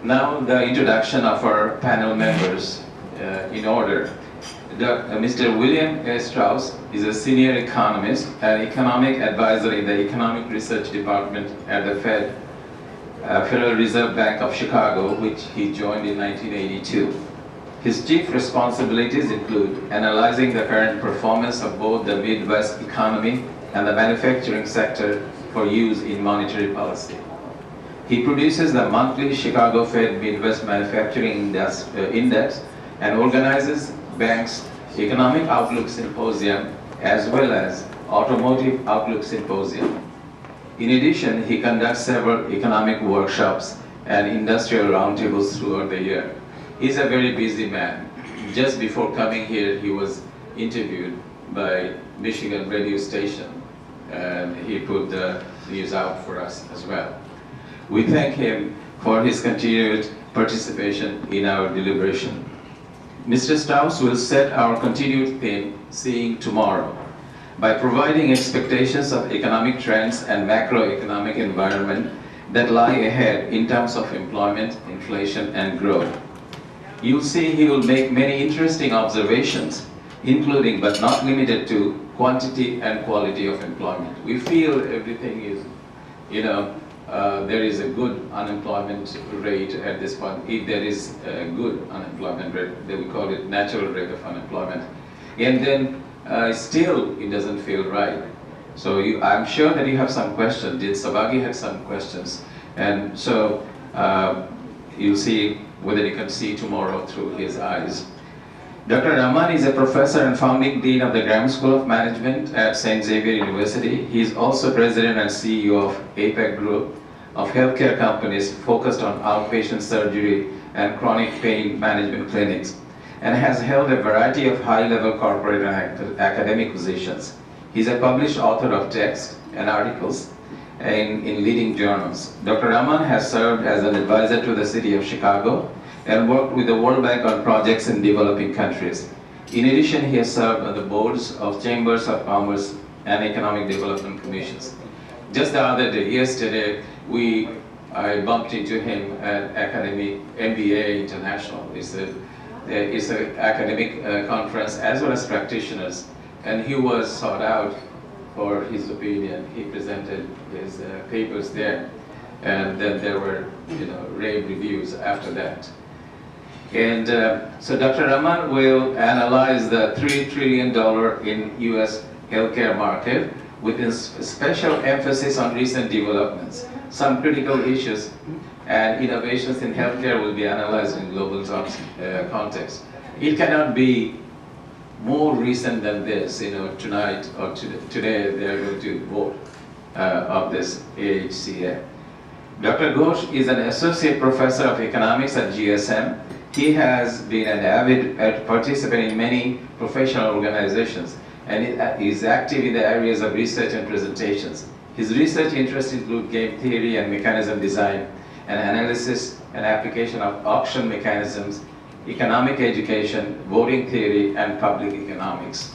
Now the introduction of our panel members in order. Mr. William A. Strauss is a senior economist and economic advisor in the Economic Research Department at the Federal Reserve Bank of Chicago, which he joined in 1982. His chief responsibilities include analyzing the current performance of both the Midwest economy and the manufacturing sector for use in monetary policy. He produces the monthly Chicago Fed Midwest Manufacturing Index and organizes Bank's Economic Outlook Symposium as well as Automotive Outlook Symposium. In addition, he conducts several economic workshops and industrial roundtables throughout the year. He's a very busy man. Just before coming here, he was interviewed by Michigan radio station, and he put the news out for us as well. We thank him for his continued participation in our deliberation. Mr. Strauss will set our continued theme, Seeing Tomorrow, by providing expectations of economic trends and macroeconomic environment that lie ahead in terms of employment, inflation, and growth. You'll see he will make many interesting observations, including but not limited to quantity and quality of employment. We feel everything is, there is a good unemployment rate at this point. If there is a good unemployment rate, then we call it natural rate of unemployment. And then still it doesn't feel right. So I'm sure that you have some questions. Did Sabagi have some questions? And so you'll see whether you can see tomorrow through his eyes. Dr. Rahman is a professor and founding dean of the Graham School of Management at St. Xavier University. He is also president and CEO of APEC Group of healthcare companies focused on outpatient surgery and chronic pain management clinics, and has held a variety of high-level corporate and academic positions. He's a published author of texts and articles in leading journals. Dr. Rahman has served as an advisor to the city of Chicago and worked with the World Bank on projects in developing countries. In addition, he has served on the boards of Chambers of Commerce and Economic Development Commissions. Just the other day, yesterday, I bumped into him at MBA International. It's an academic conference as well as practitioners, and he was sought out for his opinion. He presented his papers there, and then there were rave reviews after that. And so Dr. Rahman will analyze the $3 trillion in US healthcare market with a special emphasis on recent developments. Some critical issues and innovations in healthcare will be analyzed in global context. It cannot be more recent than this. Tonight or today they are going to vote of this AHCA. Dr. Ghosh is an associate professor of economics at GSM. He has been an avid participant in many professional organizations and is active in the areas of research and presentations. His research interests include game theory and mechanism design, and analysis and application of auction mechanisms, economic education, voting theory, and public economics.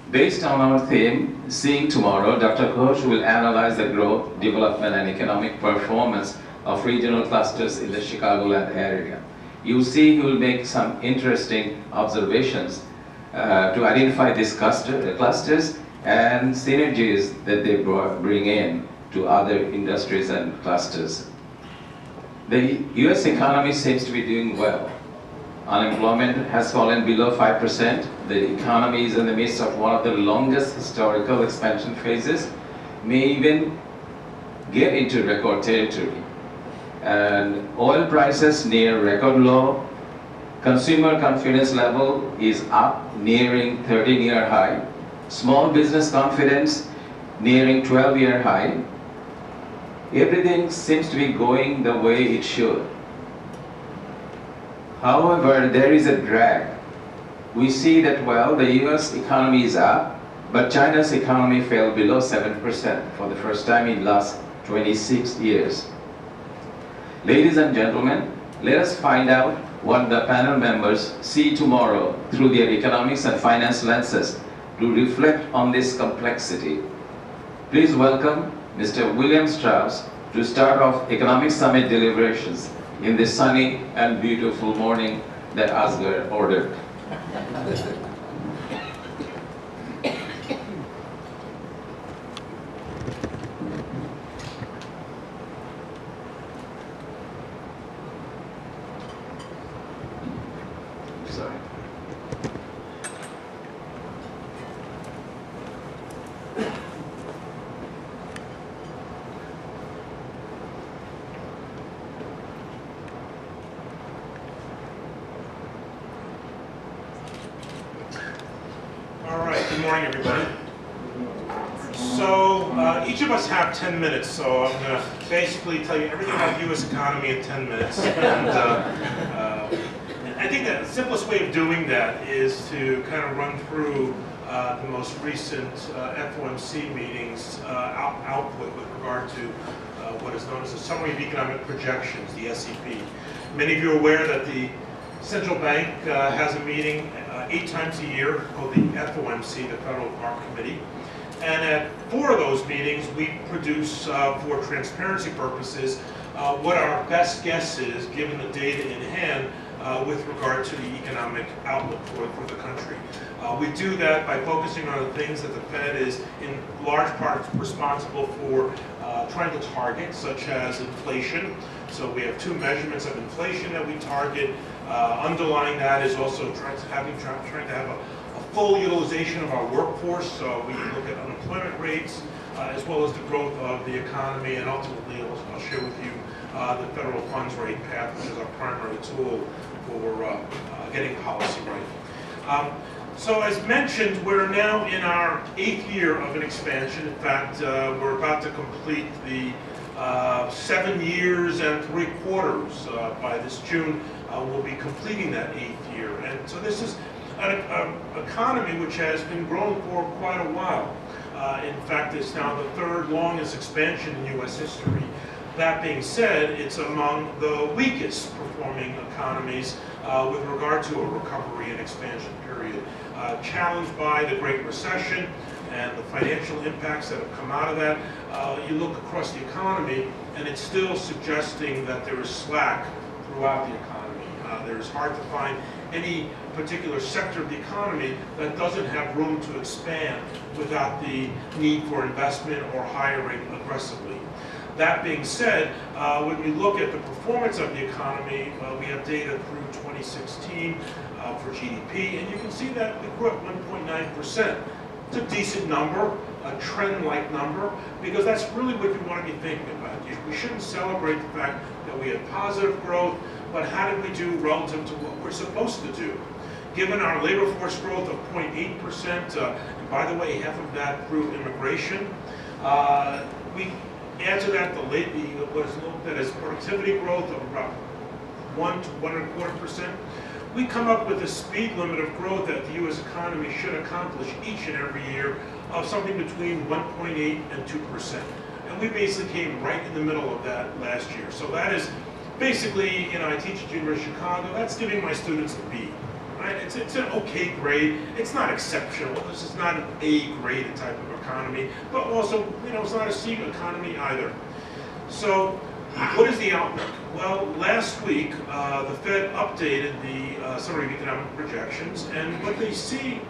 Based on our theme, Seeing Tomorrow, Dr. Ghosh will analyze the growth, development, and economic performance of regional clusters in the Chicagoland area. You'll see he will make some interesting observations to identify these clusters and synergies that they bring in to other industries and clusters. The US economy seems to be doing well. Unemployment has fallen below 5%. The economy is in the midst of one of the longest historical expansion phases, may even get into record territory. And oil prices near record low. Consumer confidence level is up, nearing 13-year high. Small business confidence nearing 12-year high. Everything seems to be going the way it should. However, there is a drag. We see that, well, the US economy is up, but China's economy fell below 7% for the first time in the last 26 years. Ladies and gentlemen, let us find out what the panel members see tomorrow through their economics and finance lenses to reflect on this complexity. Please welcome Mr. William Strauss to start off Economic Summit deliberations. in the sunny and beautiful morning that Asghar ordered. Sorry. All right, good morning, everybody. So each of us have 10 minutes, so I'm going to basically tell you everything about the U.S. economy in 10 minutes. And I think that the simplest way of doing that is to kind of run through the most recent FOMC meetings output with regard to what is known as the Summary of Economic Projections, the SEP. Many of you are aware that the central bank has a meeting 8 times a year called the FOMC, the Federal Reserve Committee. And at 4 of those meetings, we produce, for transparency purposes, what our best guess is, given the data in hand, with regard to the economic outlook for the country. We do that by focusing on the things that the Fed is in large part responsible for trying to target, such as inflation. So we have 2 measurements of inflation that we target. Underlying that is also trying to have a full utilization of our workforce. So we look at unemployment rates, as well as the growth of the economy, and ultimately I'll share with you the federal funds rate path, which is our primary tool for getting policy right. So as mentioned, we're now in our 8th year of an expansion. In fact, we're about to complete the 7 years and 3 quarters. By this June, we'll be completing that 8th year. And so this is an economy which has been growing for quite a while. In fact, it's now the 3rd longest expansion in U.S. history. That being said, it's among the weakest performing economies with regard to a recovery and expansion period. Challenged by the Great Recession and the financial impacts that have come out of that, you look across the economy and it's still suggesting that there is slack throughout the economy. It's hard to find any particular sector of the economy that doesn't have room to expand without the need for investment or hiring aggressively. That being said, when we look at the performance of the economy, we have data through 2016 for GDP, and you can see that we grew at 1.9%. It's a decent number, a trend-like number, because that's really what you want to be thinking about. We shouldn't celebrate the fact that we had positive growth, but how did we do relative to what we're supposed to do? Given our labor force growth of 0.8%, and by the way, half of that through immigration, we add to that what is looked at as productivity growth of about 1 to 1.25%. We come up with a speed limit of growth that the U.S. economy should accomplish each and every year of something between 1.8 and 2%. And we basically came right in the middle of that last year. So that is basically, I teach at University of Chicago, that's giving my students a B. Right? It's an okay grade. It's not exceptional. This is not an A grade type of economy, but also, it's not a C economy either. So what is the outlook? Well, last week, the Fed updated the Summary of Economic Projections, and what they see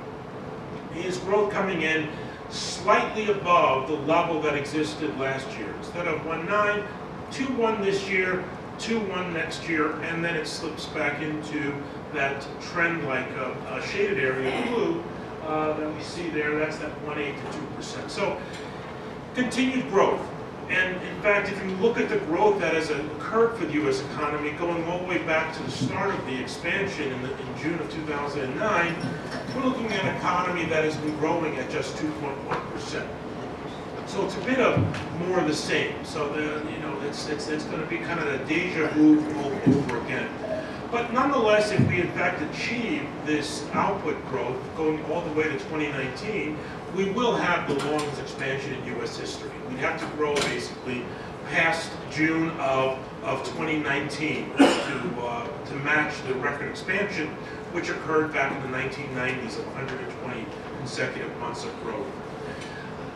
is growth coming in slightly above the level that existed last year. Instead of 1.9, 2.1 this year, 2.1 next year, and then it slips back into that trend like a shaded area of blue that we see there. That's that 1.8 to 2%. So continued growth. And in fact, if you look at the growth that has occurred for the U.S. economy, going all the way back to the start of the expansion in June of 2009, we're looking at an economy that has been growing at just 2.1%. So it's a bit of more of the same. So it's going to be kind of a deja vu over again. But nonetheless, if we in fact achieve this output growth going all the way to 2019, we will have the longest expansion in U.S. history. We'd have to grow basically past June of 2019 to match the record expansion, which occurred back in the 1990s of 120 consecutive months of growth.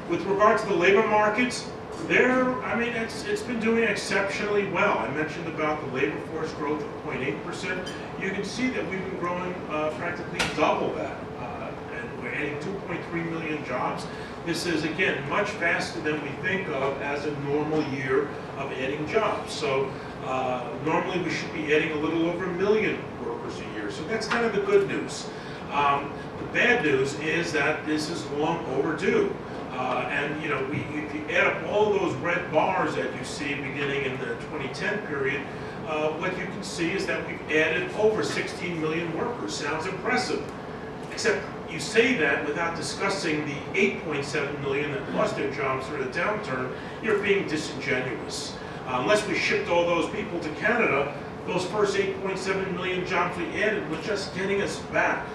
With regard to the labor markets, I mean, it's been doing exceptionally well. I mentioned about the labor force growth of 0.8%. You can see that we've been growing practically double that, and we're adding 2.3 million jobs. This is, again, much faster than we think of as a normal year of adding jobs. So normally we should be adding a little over 1 million workers a year. So that's kind of the good news. The bad news is that this is long overdue. And you know, if you add up all those red bars that you see beginning in the 2010 period, what you can see is that we've added over 16 million workers. Sounds impressive, except you say that without discussing the 8.7 million that lost their jobs through the downturn. You're being disingenuous. Unless we shipped all those people to Canada, those first 8.7 million jobs we added were just getting us back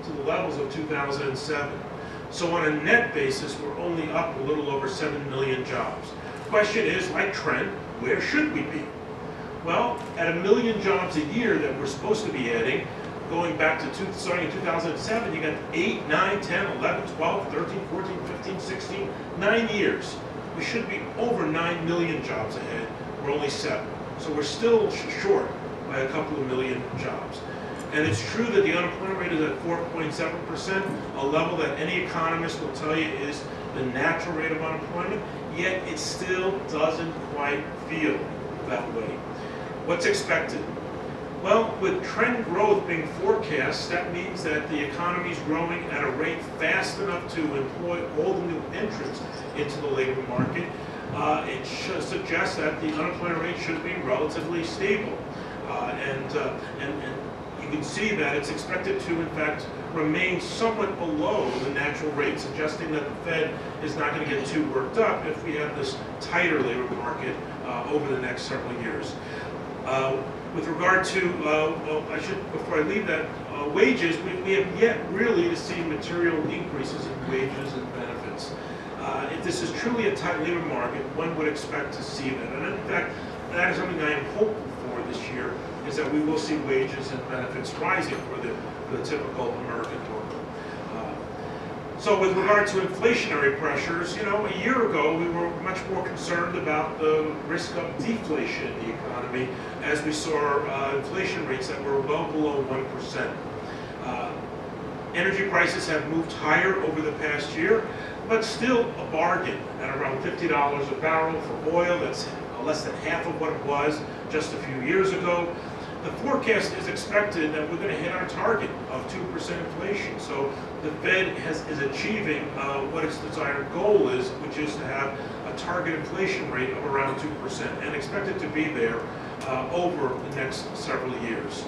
to the levels of 2007. So on a net basis, we're only up a little over 7 million jobs. Question is, like trend, where should we be? Well, at 1 million jobs a year that we're supposed to be adding, going back to starting in 2007, you got 8, 9, 10, 11, 12, 13, 14, 15, 16, 9 years. We should be over 9 million jobs ahead. We're only 7. So we're still short by a couple of million jobs. And it's true that the unemployment rate is at 4.7%, a level that any economist will tell you is the natural rate of unemployment, yet it still doesn't quite feel that way. What's expected? Well, with trend growth being forecast, that means that the economy is growing at a rate fast enough to employ all the new entrants into the labor market. It should suggest that the unemployment rate should be relatively stable. And you can see that it's expected to, in fact, remain somewhat below the natural rate, suggesting that the Fed is not going to get too worked up if we have this tighter labor market over the next several years. With regard to, before I leave that, wages, we have yet really to see material increases in wages and benefits. If this is truly a tight labor market, one would expect to see that. And in fact, that is something I am hopeful for this year, is that we will see wages and benefits rising for the typical American worker. So with regard to inflationary pressures, you know, a year ago we were much more concerned about the risk of deflation in the economy as we saw inflation rates that were well below 1%. Energy prices have moved higher over the past year, but still a bargain at around $50 a barrel for oil. That's less than half of what it was just a few years ago. The forecast is expected that we're going to hit our target of 2% inflation. So the Fed is achieving what its desired goal is, which is to have a target inflation rate of around 2% and expected to be there over the next several years.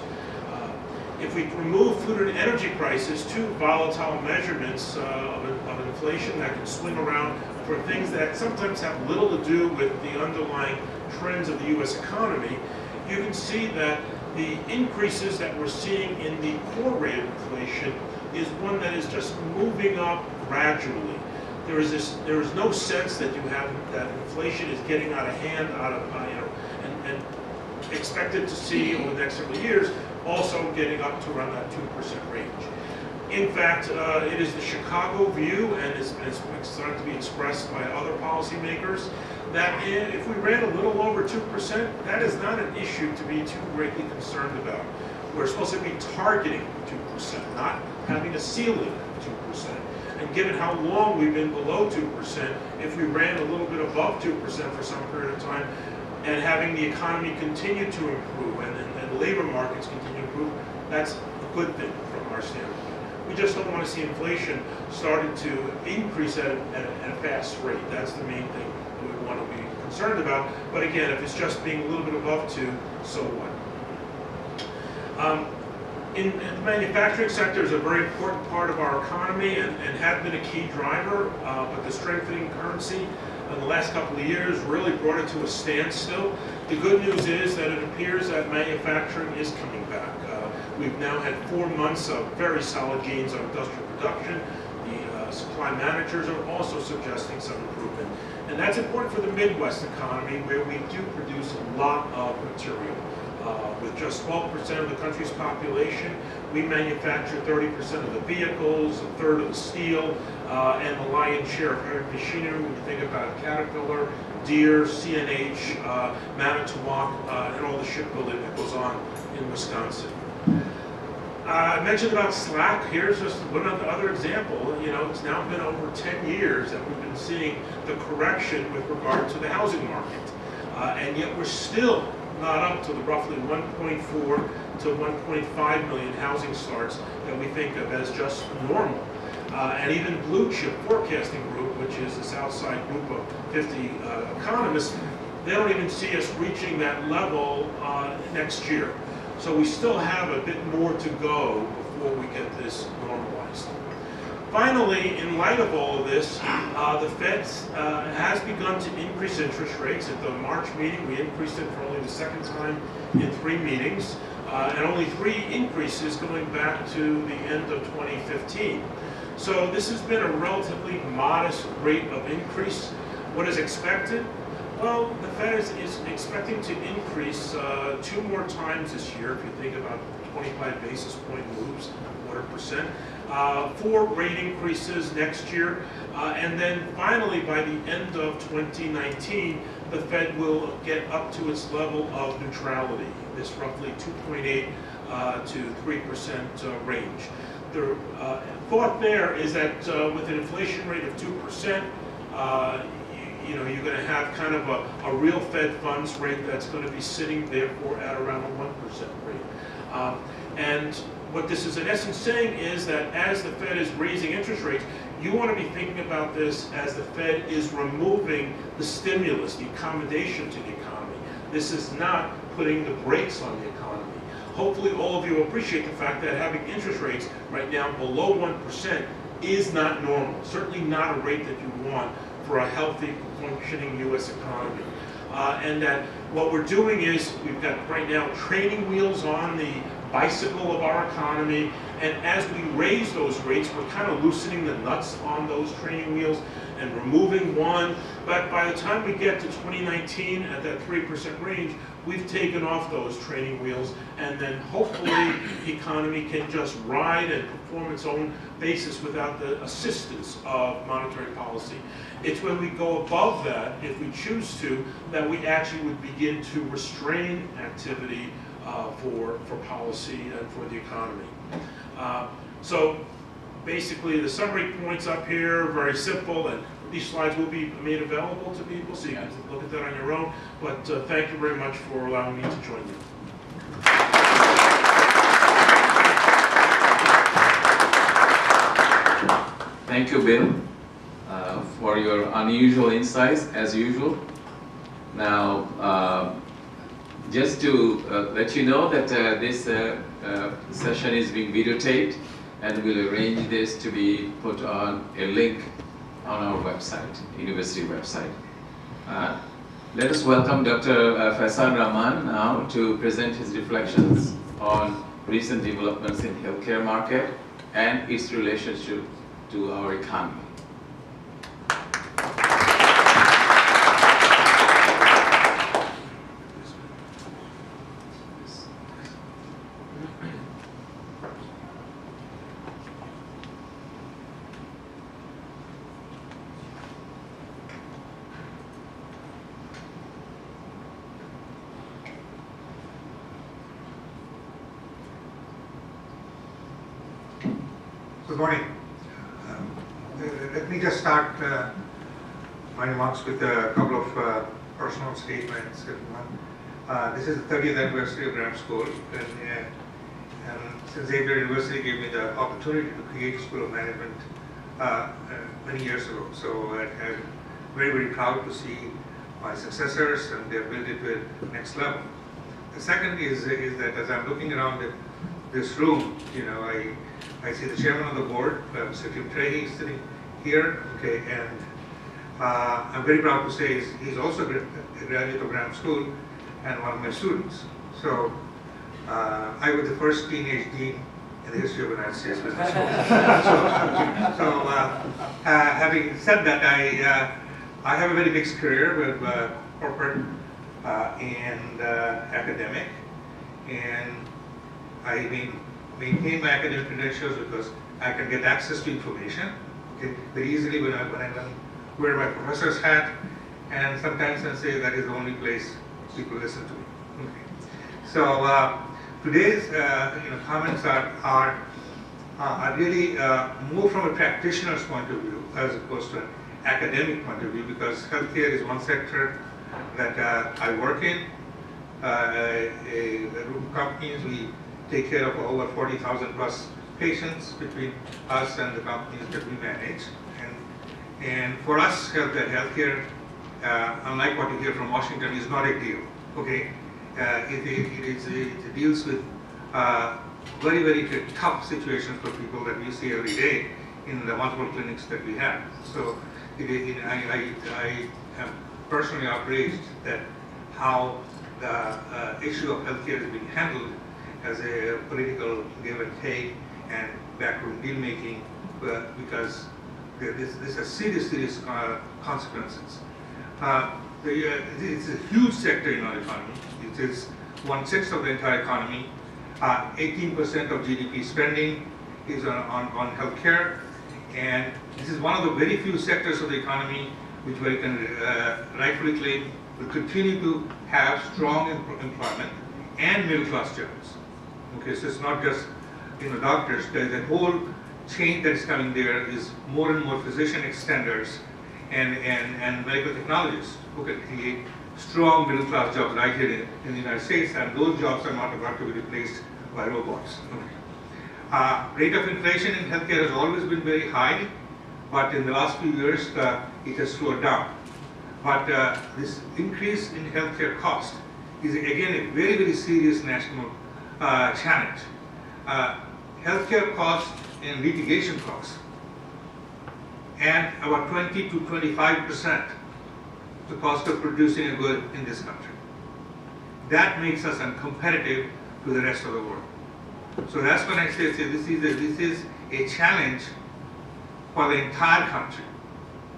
If we remove food and energy prices, two volatile measurements of inflation that can swing around for things that sometimes have little to do with the underlying trends of the U.S. economy, you can see that the increases that we're seeing in the core rate of inflation is one that is just moving up gradually. There is no sense that that inflation is getting out of hand, and expected to see over the next several years also getting up to around that 2% range. In fact, it is the Chicago view, and it's starting to be expressed by other policymakers, that if we ran a little over 2%, that is not an issue to be too greatly concerned about. We're supposed to be targeting 2%, not having a ceiling of 2%. And given how long we've been below 2%, if we ran a little bit above 2% for some period of time, and having the economy continue to improve and labor markets continue to improve, that's a good thing from our standpoint. We just don't want to see inflation starting to increase at a fast rate. That's the main thing that we want to be concerned about. But again, if it's just being a little bit above 2, so what? In the manufacturing sector is a very important part of our economy and have been a key driver, but the strengthening currency in the last couple of years really brought it to a standstill. The good news is that it appears that manufacturing is coming back. We've now had 4 months of very solid gains on industrial production. The supply managers are also suggesting some improvement. And that's important for the Midwest economy, where we do produce a lot of material. With just 12% of the country's population, we manufacture 30% of the vehicles, a third of the steel, and the lion's share of heavy machinery. When you think about Caterpillar, Deere, CNH, Manitowoc, and all the shipbuilding that goes on in Wisconsin. I mentioned about Slack. Here's just one other example. You know, it's now been over 10 years that we've been seeing the correction with regard to the housing market. And yet we're still not up to the roughly 1.4 to 1.5 million housing starts that we think of as just normal. And even Blue Chip Forecasting Group, which is this outside group of 50 economists, they don't even see us reaching that level next year. So we still have a bit more to go before we get this normalized. Finally, in light of all of this, the Fed has begun to increase interest rates. At the March meeting, we increased it for only the second time in 3 meetings, and only 3 increases going back to the end of 2015. So this has been a relatively modest rate of increase. What is expected? Well, the Fed is expecting to increase 2 more times this year, if you think about 25 basis point moves, 0.25%, 4 rate increases next year, and then finally by the end of 2019, the Fed will get up to its level of neutrality, this roughly 2.8 to 3% range. The thought there is that with an inflation rate of 2%, you know, you're going to have kind of a real Fed funds rate that's going to be sitting therefore at around a 1% rate. And what this is in essence saying is that as the Fed is raising interest rates, you want to be thinking about this as the Fed is removing the stimulus, the accommodation to the economy. This is not putting the brakes on the economy. Hopefully all of you appreciate the fact that having interest rates right now below 1% is not normal, certainly not a rate that you want for a healthy, functioning U.S. economy. And that what we're doing is we've got right now training wheels on the bicycle of our economy, and as we raise those rates, we're kind of loosening the nuts on those training wheels and removing one. But by the time we get to 2019 at that 3% range, we've taken off those training wheels, and then hopefully the economy can just ride and perform its own basis without the assistance of monetary policy. It's when we go above that, if we choose to, that we actually would begin to restrain activity for policy and for the economy. So basically the summary points up here, very simple, and these slides will be made available to people so you can look at that on your own. But thank you very much for allowing me to join you. Thank you, Bill, for your unusual insights, as usual. Now, just to let you know that this session is being videotaped, and we'll arrange this to be put on a link on our website, university website. Let us welcome Dr. Faisal Rahman now to present his reflections on recent developments in healthcare market and its relationship to our economy. Good morning. Let me just start my remarks with a couple of personal statements. This is the 30th anniversary of Graham School, and since Xavier University gave me the opportunity to create a School of Management many years ago. So I'm very, very proud to see my successors and their ability to the next level. The second is that as I'm looking around this room, you know, I see the chairman of the board, Mr. Tim Trahey, sitting here, okay, and I'm very proud to say he's also a graduate of Graham School and one of my students. So I was the first teenage dean in the history of the United States Business School. Having said that, I have a very mixed career with corporate and academic, and I maintain my academic credentials because I can get access to information very easily when I wear my professor's hat, and sometimes I say that is the only place people listen to me. Okay. So today's comments are really more from a practitioner's point of view as opposed to an academic point of view, because healthcare is one sector that I work in. A group of companies, we take care of over 40,000 plus patients between us and the companies that we manage. And for us, healthcare, unlike what you hear from Washington, is not a deal. Okay, it deals with very, very tough situations for people that we see every day in the multiple clinics that we have. So I am personally outraged that how the issue of healthcare is being handled as a political give and take and backroom deal making, because this has serious consequences. It's a huge sector in our economy. It is 1/6 of the entire economy. 18% of GDP spending is on healthcare, and this is one of the very few sectors of the economy which we can rightfully claim will continue to have strong employment and middle class jobs. Okay, so it's not just doctors. There's a whole chain that is coming there is more and more physician extenders and medical technologists who can create strong middle class jobs right here in the United States, and those jobs are not about to be replaced by robots. Okay. Rate of inflation in healthcare has always been very high, but in the last few years it has slowed down. But this increase in healthcare cost is again a very, very serious national challenge. Healthcare costs and litigation costs, and about 20 to 25% the cost of producing a good in this country. That makes us uncompetitive to the rest of the world. So that's when I say this is a challenge for the entire country,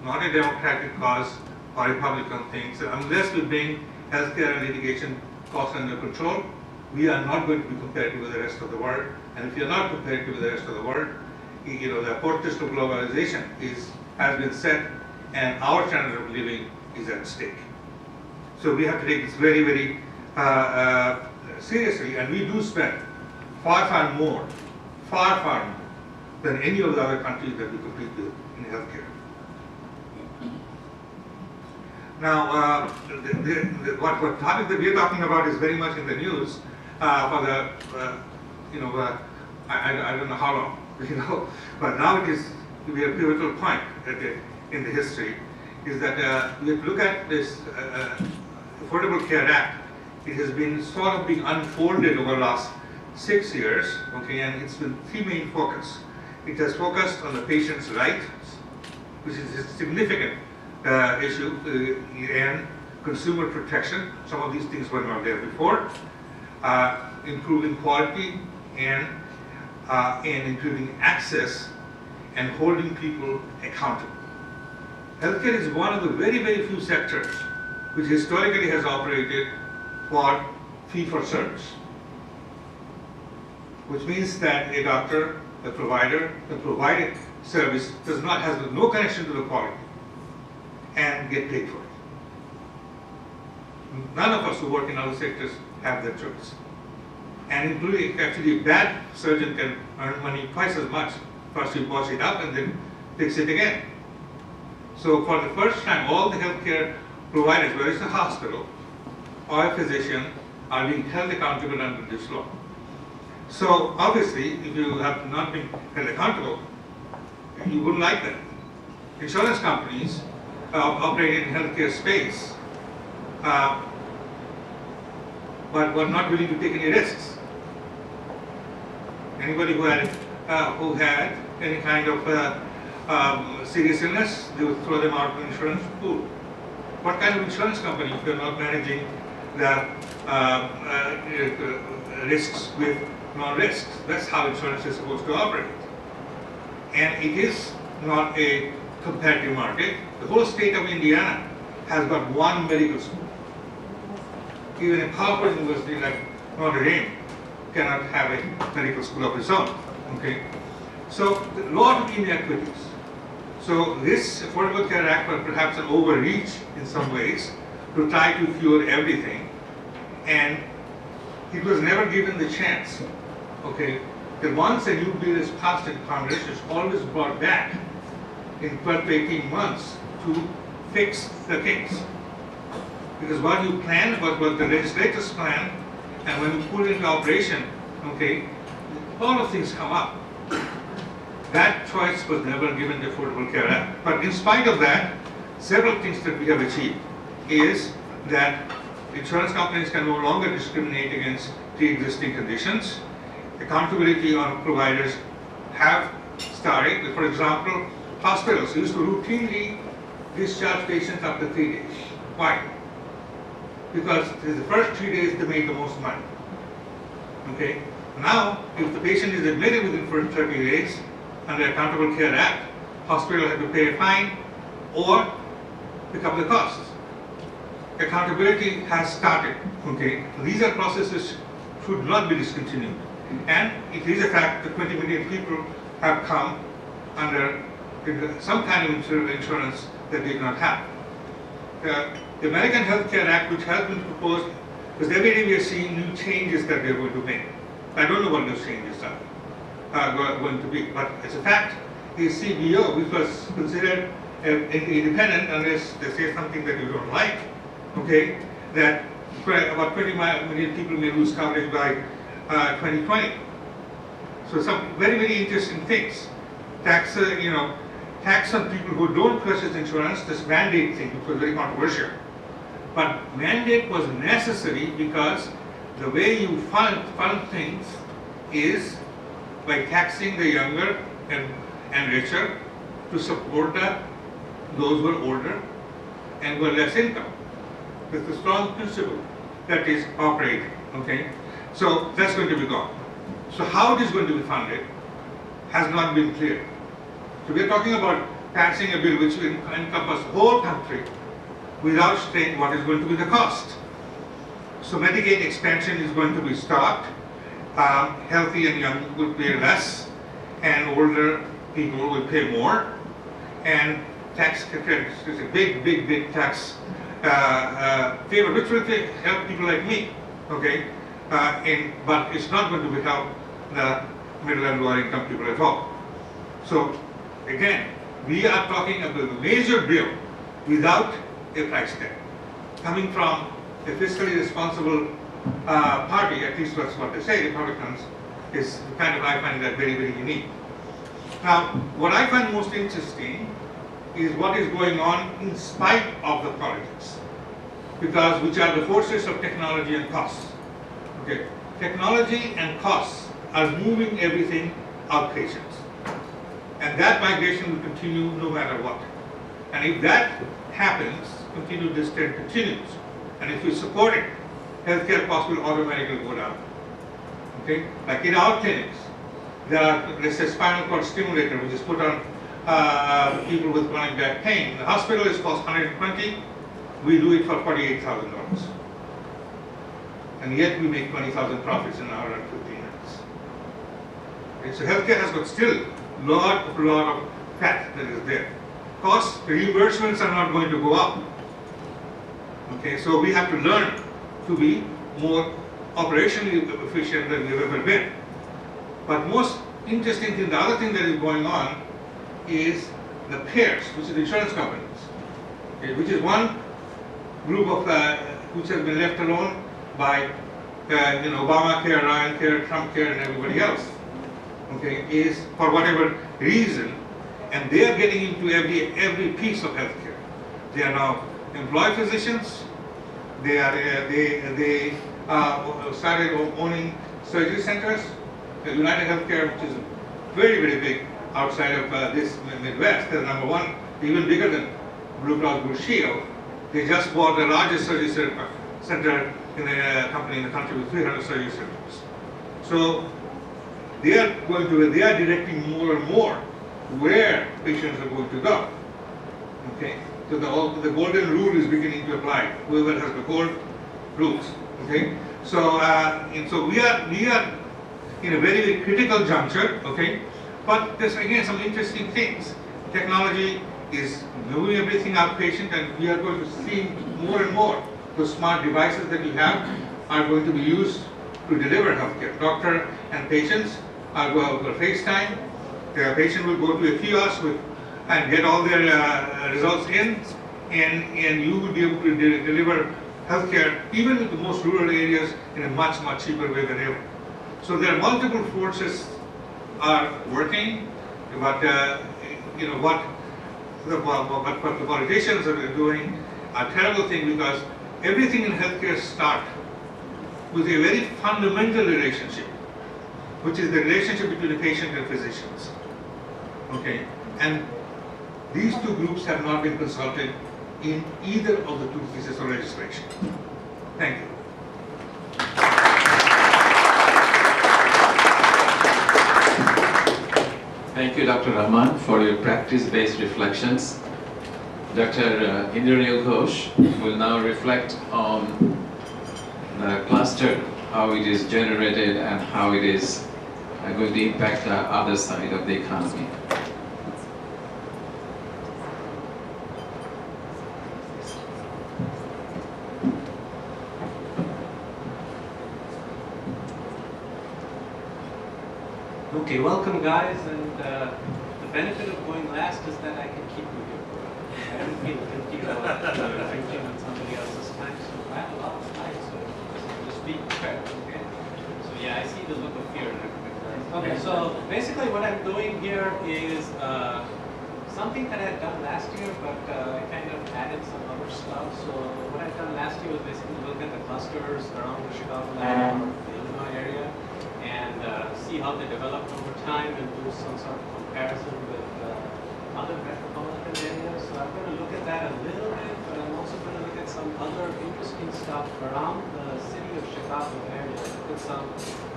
not a democratic cause or Republican thing. So unless we bring healthcare and litigation costs under control, we are not going to be competitive with the rest of the world. And if you're not competitive with the rest of the world, the fortress of globalization has been set, and our standard of living is at stake. So we have to take this very, very seriously, and we do spend far more than any of the other countries that we compete with in healthcare. Now, what topic that we are talking about is very much in the news for the, I don't know how long, but now it is to be a pivotal point in the history, is that we have to look at this Affordable Care Act. It has been sort of being unfolded over the last 6 years, okay, and it's been three main focus. It has focused on the patient's rights, which is a significant issue, and consumer protection. Some of these things were not there before. Improving quality and improving access and holding people accountable. Healthcare is one of the very, very few sectors which historically has operated for fee-for-service, which means that a doctor, the provider, the provided service has no connection to the quality and get paid for it. None of us who work in other sectors have that choice. And including actually a bad surgeon can earn money twice as much. First you wash it up and then fix it again. So for the first time, all the healthcare providers, whether it's a hospital or a physician, are being held accountable under this law. So obviously, if you have not been held accountable, you wouldn't like that. Insurance companies operate in healthcare space, but were not willing to take any risks. Anybody who had any kind of serious illness, they would throw them out of the insurance pool. What kind of insurance company, if you're not managing the risks with non-risks? That's how insurance is supposed to operate. And it is not a competitive market. The whole state of Indiana has got one medical school. Even a powerful university like Notre Dame cannot have a medical school of its own. Okay, so a lot of inequities. So this Affordable Care Act was perhaps an overreach in some ways to try to cure everything, and it was never given the chance, okay, that once a new bill is passed in Congress, it's always brought back in 12 to 18 months to fix the kinks. Because what you plan, what the legislators plan, and when you put it into operation, okay, all of things come up. That choice was never given the Affordable Care Act. But in spite of that, several things that we have achieved is that insurance companies can no longer discriminate against pre-existing conditions. Accountability on providers have started. For example, hospitals used to routinely discharge patients after 3 days. Why? Because the first 3 days they made the most money. Okay? Now, if the patient is admitted within the first 30 days, under Accountable Care Act, hospital had to pay a fine or pick up the costs. Accountability has started. Okay? These are processes should not be discontinued. And it is a fact that 20 million people have come under some kind of insurance that they did not have. The American Health Care Act, which has been proposed, because every day we are seeing new changes that they're going to make. I don't know what those changes are going to be, but it's a fact. The CBO, which was considered independent unless they say something that you don't like, okay, that about 20 million people may lose coverage by 2020. So some very, very interesting things. Tax, tax on people who don't purchase insurance, this mandate thing, which was very controversial. But mandate was necessary because the way you fund things is by taxing the younger and richer to support those who are older and who are less income. It's a strong principle that is operating. Okay, so that's going to be gone. So how it is going to be funded has not been clear. So we are talking about passing a bill which will encompass the whole country without saying what is going to be the cost. So Medicaid expansion is going to be stopped. Healthy and young will pay less, and older people will pay more. And tax credits is a big tax favor, which will help people like me. Okay, but it's not going to help the middle and lower income people at all. So again, we are talking about a major bill without a price tag, coming from a fiscally responsible party, at least that's what they say, Republicans, is kind of, I find that very, very unique. Now, what I find most interesting is what is going on in spite of the politics, because which are the forces of technology and costs. Okay, technology and costs are moving everything outpatient, and that migration will continue no matter what. And if that happens, this trend continues, and if you support it, healthcare costs will automatically go down. Okay, like in our clinics, there are, let's say, spinal cord stimulator, which is put on people with chronic back pain. The hospital is cost $120. We do it for $48,000, and yet we make 20,000 profits in an hour and 15 minutes. Okay, so healthcare has got still lot of fat that is there. Costs, reimbursements are not going to go up. Okay, so we have to learn to be more operationally efficient than we've ever been. But most interesting thing, the other thing that is going on is the payers, which is insurance companies, okay, which is one group of which has been left alone by Obamacare, Ryan-care, Trump-care, and everybody else. Okay, is for whatever reason, and they are getting into every piece of healthcare. They are now employed physicians. They started owning surgery centers. The United Healthcare, which is very, very big outside of this Midwest, they're number one, even bigger than Blue Cross Blue Shield. They just bought the largest surgery center in the company in the country with 300 surgery centers. So they are directing more and more where patients are going to go. Okay, so the golden rule is beginning to apply. Whoever has the gold rules. Okay, so so we are in a very, very critical juncture. Okay, but there's again some interesting things. technology is moving everything outpatient, and we are going to see more and more those smart devices that we have are going to be used to deliver healthcare. Doctor and patients are going to FaceTime. The patient will go to a kiosk and get all their results in, and you will be able to deliver healthcare even in the most rural areas in a much, much cheaper way than ever. So there are multiple forces are working, but what the politicians are doing are a terrible thing, because everything in healthcare starts with a very fundamental relationship, which is the relationship between the patient and physicians. Okay, and these two groups have not been consulted in either of the two pieces of legislation. Thank you. Thank you, Dr. Rahman, for your practice-based reflections. Dr. Indranil Ghosh will now reflect on the cluster, how it is generated and how it is going to impact the other side of the economy. Okay, welcome guys, and the benefit of going last is that I can keep you here for a while. I don't feel guilty about drinking on somebody else's time, so I have a lot of time, so just be prepared, okay? So yeah, I see the look of fear in everybody's eyes. Okay, so basically what I'm doing here is something that I had done last year, but I kind of added some other stuff. So what I've done last year was basically look at the clusters around the Chicagoland or the Illinois area, and see how they developed over time and do some sort of comparison with other metropolitan areas. So I'm going to look at that a little bit, but I'm also going to look at some other interesting stuff around the city of Chicago area. Look at some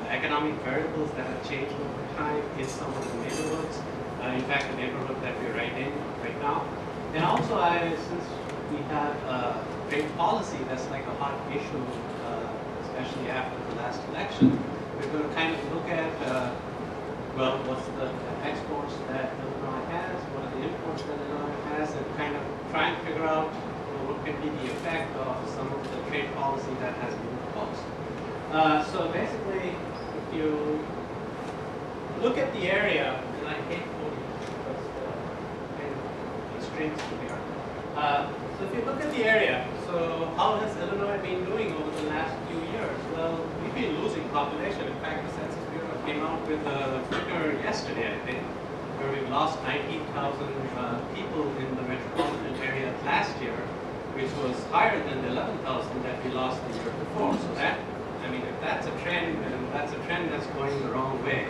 economic variables that have changed over time in some of the neighborhoods. In fact, the neighborhood that we're right in right now. And also, since we have trade policy that's like a hot issue, especially after the last election, we're going to kind of look at, well, what's the exports that Illinois has, what are the imports that Illinois has, and kind of try and figure out what can be the effect of some of the trade policy that has been proposed. So basically, if you look at the area, and I hate quoting because kind of extremes to here. So if you look at the area, so how has Illinois been doing over the last few years? Well, we've been losing population. In fact, the Census Bureau came out with a figure yesterday, I think, where we've lost 19,000 people in the metropolitan area last year, which was higher than the 11,000 that we lost the year before. So that, I mean, if that's a trend, then that's a trend that's going the wrong way.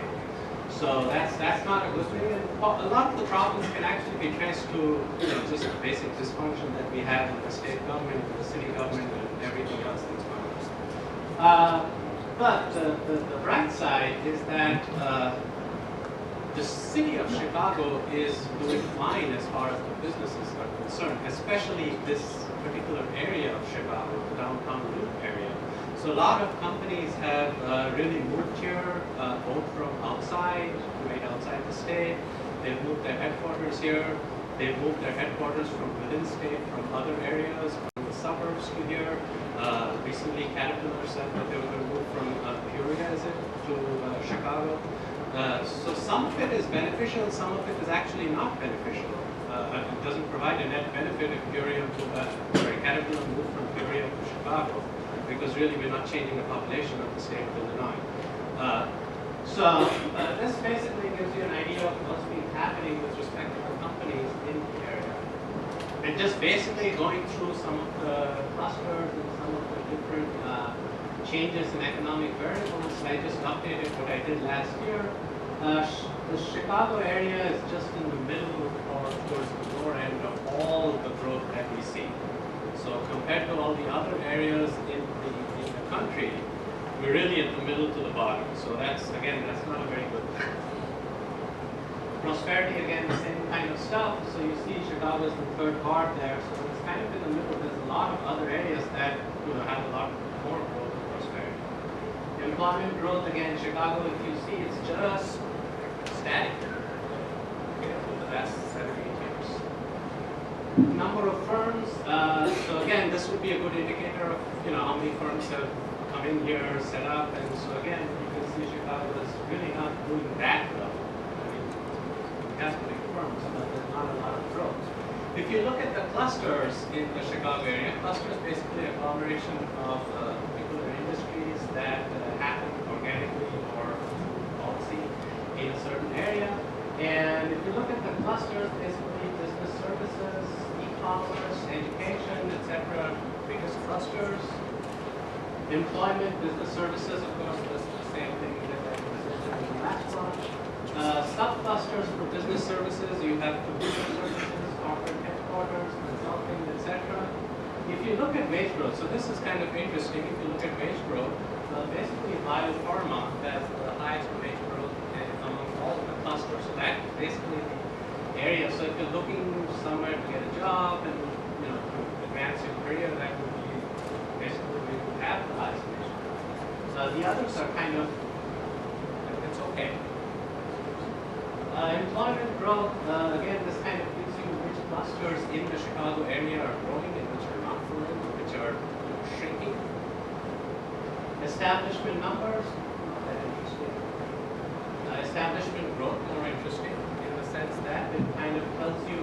So that's not a good thing. And a lot of the problems can actually be traced to just the basic dysfunction that we have in the state government, the city government, and everything else that's going on. But the bright side is that the city of Chicago is doing fine as far as the businesses are concerned, especially this particular area of Chicago, the downtown loop area. So a lot of companies have really moved here, both from outside, right outside the state. They've moved their headquarters here. They've moved their headquarters from within state, from other areas, from the suburbs to here. Recently, Caterpillar said that they were going to move from Peoria, is it, to Chicago. So some of it is beneficial, some of it is actually not beneficial. It doesn't provide a net benefit if Caterpillar moved from Peoria to Chicago, because really we're not changing the population of the state of Illinois. So this basically gives you an idea of what's been happening with respect to the companies in the area. And just basically going through some of the clusters and some of the different changes in economic variables, I just updated what I did last year. The Chicago area is just in the middle or towards the lower end of all the growth that we see. So compared to all the other areas in the country, we're really at the middle to the bottom. So that's not a very good thing. Prosperity, again, the same kind of stuff. So you see Chicago is the third part there. So it's kind of in the middle. There's a lot of other areas that have a lot more growth and prosperity. Employment growth, again, Chicago, if you see, it's just static. Okay, for the last 7 or 8 Number of firms. So again, this would be a good indicator of how many firms have come in here, set up, and so again, you can see Chicago is really not doing that well. I mean, it has big firms, but there's not a lot of growth. If you look at the clusters in the Chicago area, cluster is basically a collaboration of particular industries that happen organically or policy in a certain area. And if you look at the clusters, basically business services, e-commerce, education, etc. Biggest clusters. Employment, business services, of course, this is the same thing that I presented in the last one. Sub-clusters for business services, you have computer services, corporate headquarters, consulting, etc. If you look at wage growth, so this is kind of interesting. If you look at wage growth, basically biopharma has the highest wage growth among all of the clusters. So that's basically the area. So if you're looking somewhere to get a job and to advance your career, that would be basically where you have the highest wage growth. So the others are kind of it's okay. Employment growth, again, this kind of gives you which clusters in the Chicago area are growing and which are not growing, which are shrinking. Establishment numbers, not that interesting. Establishment growth, more interesting in the sense that it kind of tells you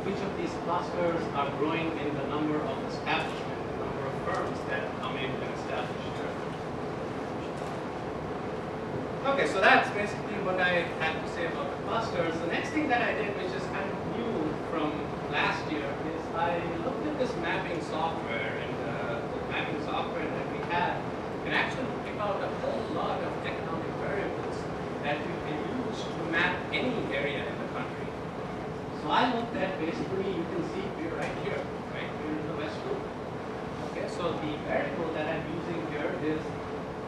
which of these clusters are growing in the number of establishment, the number of firms that come in and establish there. Okay, so that's basically what I had to say about the clusters. The next thing that I did, which is kind of new from last year, is I looked at this mapping software, and the mapping software that we have can actually pick out a whole lot of economic variables that you can use to map any area in the country. So I looked at basically, you can see we're right here in the West Loop. Okay, so the variable that I'm using here is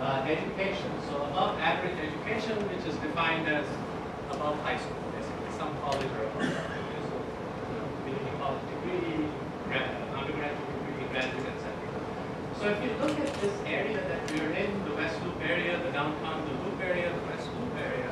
education. So above average education, which is defined as above high school, basically some college or above. Okay, so community college degree, undergraduate degree, graduate, etc. So if you look at this area that we're in, the West Loop area, the downtown, the Loop area, the West Loop area,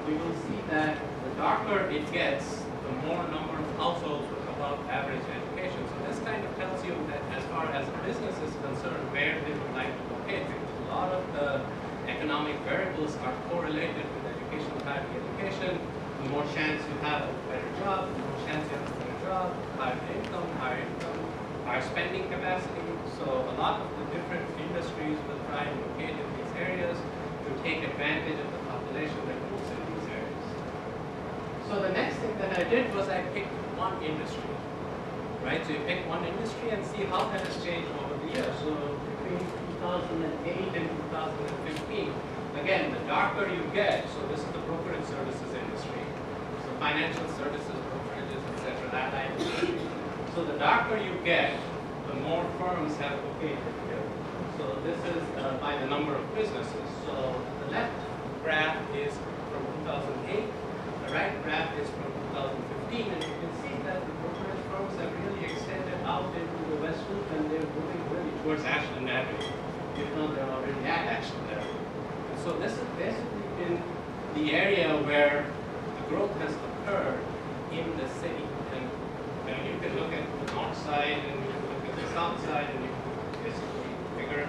we will see that the darker it gets, the more number of households with above average education. So this kind of tells you that as far as a business is concerned, where they would like to locate. A lot of the economic variables are correlated with education, higher education. The more chance you have of a better job, the more chance you have of a better job, higher income, higher spending capacity. So a lot of the different industries will try and locate in these areas to take advantage of the population that moves in these areas. So the next thing that I did was I picked one industry, right? So you pick one industry and see how that has changed over the years. So between 2008 and 2015, again, the darker you get, so this is the brokerage services industry, so financial services, brokerages, etc., that type of industry. So the darker you get, the more firms have located here. So this is by the number of businesses. So the left graph is from 2008, the right graph is from 2015, and you can see that the brokerage firms have really extended out into the West Loop, and they're moving really towards Ashland Avenue. Even though they're already at Ashland Avenue. And so this is basically in the area where the growth has occurred in the city. And you can look at the north side and you can look at the south side and you can basically figure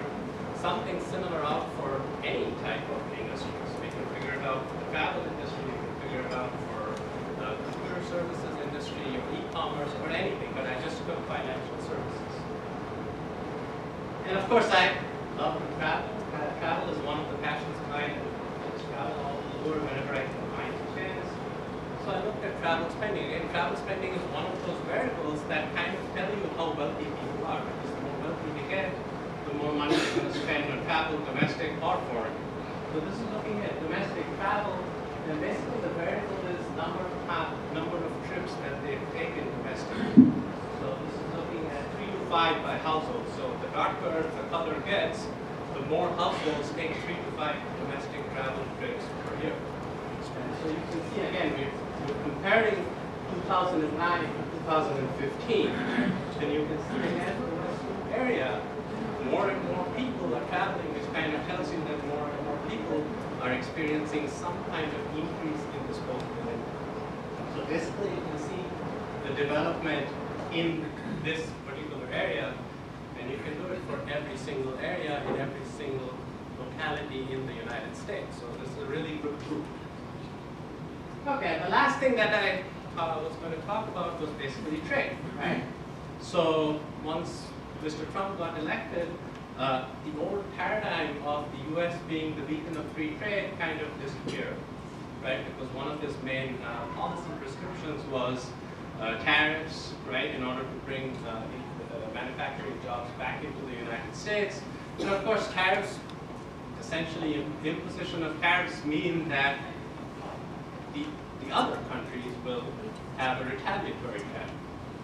something similar out for any type of industry. So we can figure it out for the travel industry, we can figure it out for the computer services industry or e-commerce or anything, but I just took financial services. And of course I love to travel. Travel is one of the passions of mine. I just travel all over whenever I can find a chance. So I looked at travel spending. Again, travel spending is one of those variables that kind of tell you how wealthy people are. Because the more wealthy they get, the more money they're going to spend on travel, domestic or foreign. So this is looking at domestic travel, and basically the variable is number of trips that they've taken domestically. So this is looking at 3 to 5 by household. So the darker the color gets, the more households take 3 to 5 domestic travel trips per year. And so you can see again, we're comparing 2009 to 2015, and you can see again the West Loop area, more and more people are traveling, which kind of tells you that more and more people are experiencing some kind of increase in disposable income. So basically you can see the development in this particular area, and you can do it for every single area in every single locality in the United States. So this is a really good tool. Okay, the last thing that I was going to talk about was basically trade, right? So once Mr. Trump got elected, the old paradigm of the U.S. being the beacon of free trade kind of disappeared, right? Because one of his main policy prescriptions was tariffs, right, in order to bring manufacturing jobs back into the United States. And of course, tariffs, essentially imposition of tariffs mean that the other countries will have a retaliatory tariff.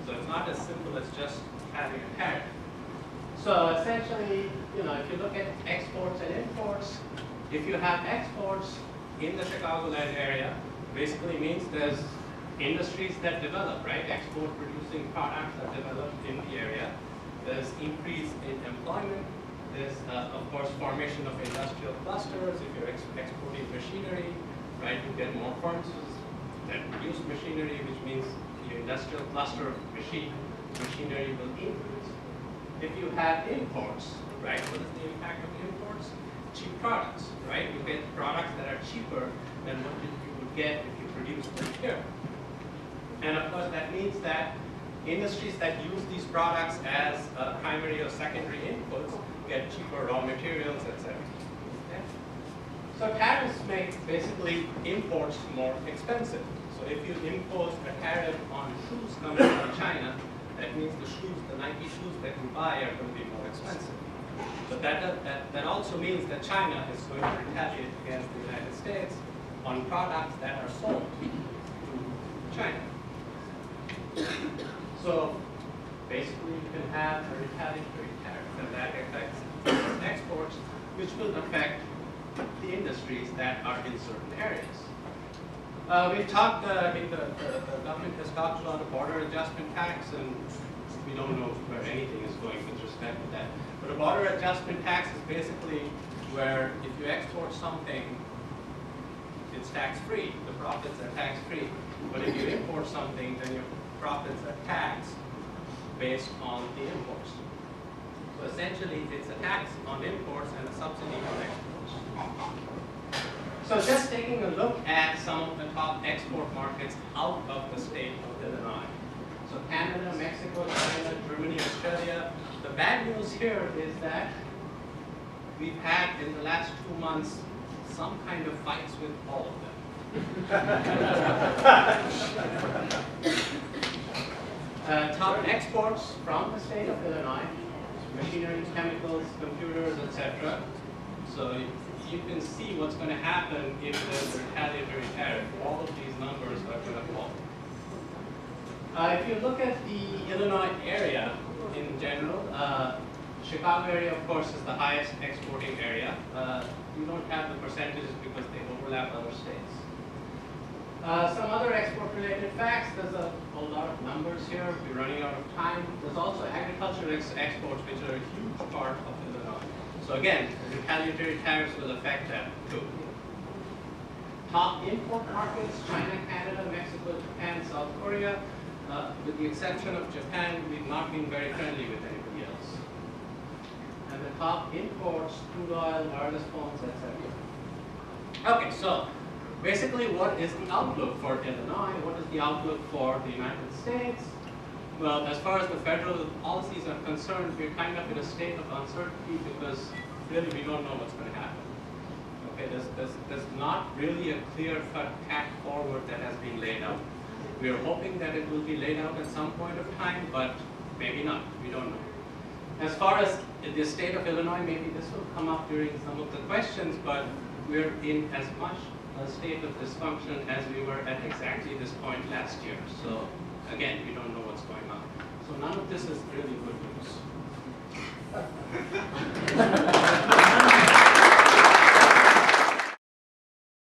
So it's not as simple as just having a tariff. So essentially, if you look at exports and imports, if you have exports in the Chicagoland area, basically means there's industries that develop, right? Export producing products are developed in the area. There's increase in employment. There's, of course, formation of industrial clusters. If you're exporting machinery, right, you get more furnaces that produce machinery, which means your industrial cluster of machinery will increase. If you have imports, right, what is the impact of imports? Cheap products, right? You get products that are cheaper than what you would get if you produce them here. And of course, that means that industries that use these products as primary or secondary inputs get cheaper raw materials, etc. Okay? So tariffs make basically imports more expensive. So if you impose a tariff on shoes coming from China, that means the shoes, the Nike shoes that you buy are going to be more expensive. But that also means that China is going to retaliate against the United States on products that are sold to China. So basically you can have a retaliatory tariff, and that affects exports, which will affect the industries that are in certain areas. We've talked, I think the government has talked about a border adjustment tax, and we don't know where anything is going with respect to that. But a border adjustment tax is basically where if you export something, it's tax-free, the profits are tax-free. But if you import something, then your profits are taxed based on the imports. So essentially, it's a tax on imports and a subsidy on exports. So just taking a look at some of the top export markets out of the state of Illinois. So Canada, Mexico, China, Germany, Australia. The bad news here is that we've had in the last 2 months some kind of fights with all of them. Top exports from the state of Illinois, machinery, chemicals, computers, etc. So you can see what's going to happen if there's a retaliatory tariff. All of these numbers are going to fall. If you look at the Illinois area in general, Chicago area, of course, is the highest exporting area. You don't have the percentages because they overlap other states. Some other export-related facts. There's a whole lot of numbers here. We're running out of time. There's also agricultural exports, which are a huge part of Illinois. So again, retaliatory tariffs will affect that too. Top import markets: China, Canada, Mexico, Japan, South Korea. With the exception of Japan, we've not been very friendly with anybody else. And the top imports: crude oil, wireless phones, etc. Okay, so basically, what is the outlook for Illinois? What is the outlook for the United States? Well, as far as the federal policies are concerned, we're kind of in a state of uncertainty because really we don't know what's going to happen. Okay, there's not really a clear-cut path forward that has been laid out. We are hoping that it will be laid out at some point of time, but maybe not. We don't know. As far as the state of Illinois, maybe this will come up during some of the questions, but we're in as much a state of dysfunction as we were at exactly this point last year. So again, we don't know what's going on. So none of this is really good news.